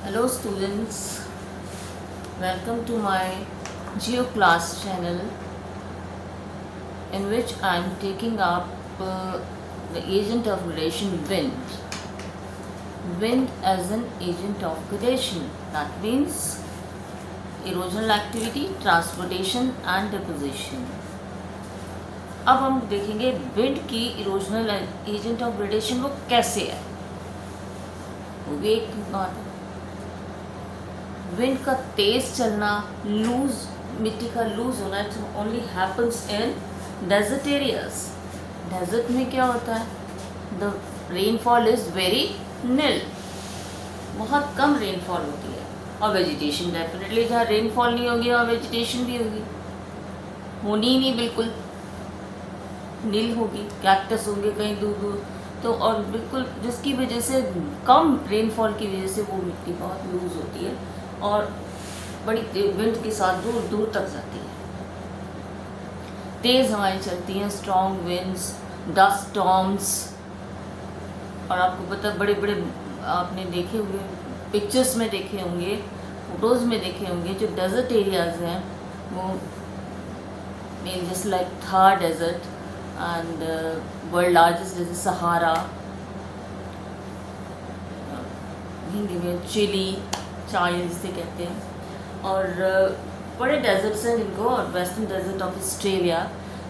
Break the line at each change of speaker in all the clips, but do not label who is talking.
Hello students, welcome to my Geo class channel in which I am taking up the agent of gradation wind. Wind as an agent of gradation, that means erosional activity, transportation and deposition. अब हम देखेंगे wind की erosional agent of gradation वो कैसे है, वो भी एक बात है। विंड का तेज चलना, लूज मिट्टी का लूज होना, it only happens in desert areas. Desert में क्या होता है, the rainfall is very nil, बहुत कम रेनफॉल होती है। और वेजिटेशन डेफिनेटली, जहाँ रेनफॉल नहीं होगी वहाँ वेजिटेशन भी होगी, होनी ही नहीं, बिल्कुल नील होगी, कैक्टस होंगे कहीं दूर दूर, तो और बिल्कुल जिसकी वजह से कम रेनफॉल की वजह से वो मिट्टी बहुत लूज होती है और बड़ी विंड के साथ दूर दूर तक जाती है। तेज़ हवाएं चलती हैं, स्ट्रॉन्ग विंड्स, डस्ट स्टॉर्म्स। और आपको पता है, बड़े बड़े आपने देखे हुए पिक्चर्स में देखे होंगे, फोटोज़ में देखे होंगे, जो डेजर्ट एरियाज़ हैं वो mean just like Thar desert and world largest is Sahara, Hindi में चिली, चाय जिसे कहते हैं, और बड़े डेजर्ट्स हैं इनको, और वेस्टर्न डेजर्ट ऑफ ऑस्ट्रेलिया।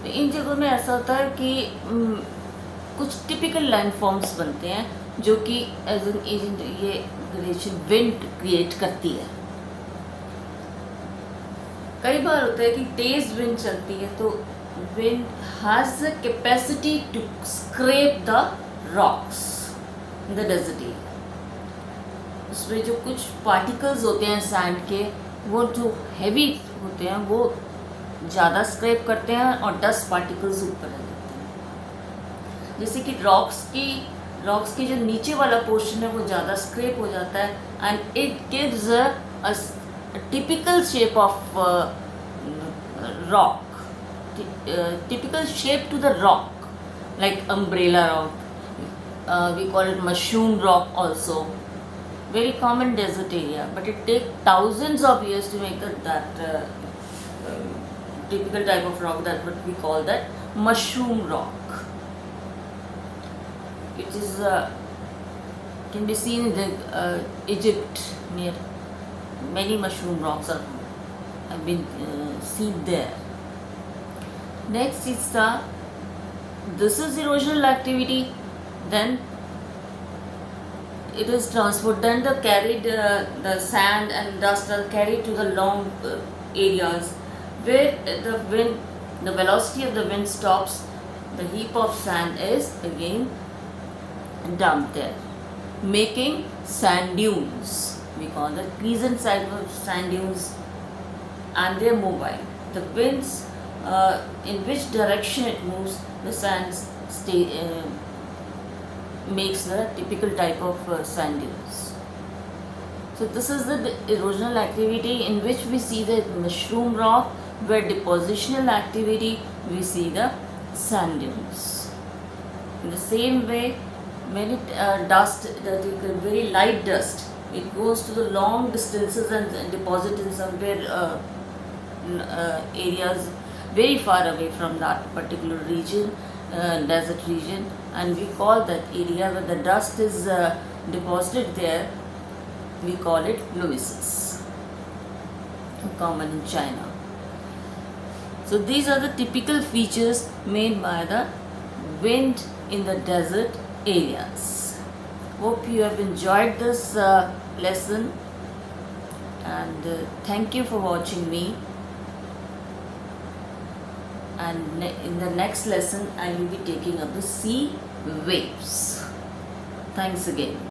तो इन जगहों में ऐसा होता है कि कुछ टिपिकल लैंडफॉर्म्स बनते हैं जो कि एज एन एजेंट ये ग्रेडेशन विंड क्रिएट करती है। कई बार होता है कि तेज़ विंड चलती है तो wind has the capacity to scrape the rocks in the desert area. उसमें जो कुछ पार्टिकल्स होते हैं सैंड के, वो जो हैवी होते हैं वो ज़्यादा स्क्रैप करते हैं और डस्ट पार्टिकल्स ऊपर रह जाते हैं। जैसे कि रॉक्स की जो नीचे वाला पोर्शन है वो ज़्यादा स्क्रैप हो जाता है and it gives a typical shape of rock, typical shape to the rock, like umbrella rock, we call it mushroom rock also, very common desert area, but it takes thousands of years to make that typical type of rock, that what we call that mushroom rock. It is can be seen in Egypt, near many mushroom rocks have been seen there. Next is this is erosional activity, then it is transport, then the sand and dust are carried to the long areas where the velocity of the wind stops, the heap of sand is again dumped there, making sand dunes. We call the crescent side of sand dunes, and they are mobile. The winds in which direction it moves, the sand makes the typical type of sand dunes. So this is the erosional activity in which we see the mushroom rock, where depositional activity we see the sand dunes. In the same way, when it dust, very light dust, it goes to the long distances and deposit in somewhere areas very far away from that particular region, desert region, and we call that area where the dust is deposited there, we call it loessas, common in China. So these are the typical features made by the wind in the desert areas. Hope you have enjoyed this lesson, and thank you for watching me. And in the next lesson I will be taking up the sea waves. Thanks again.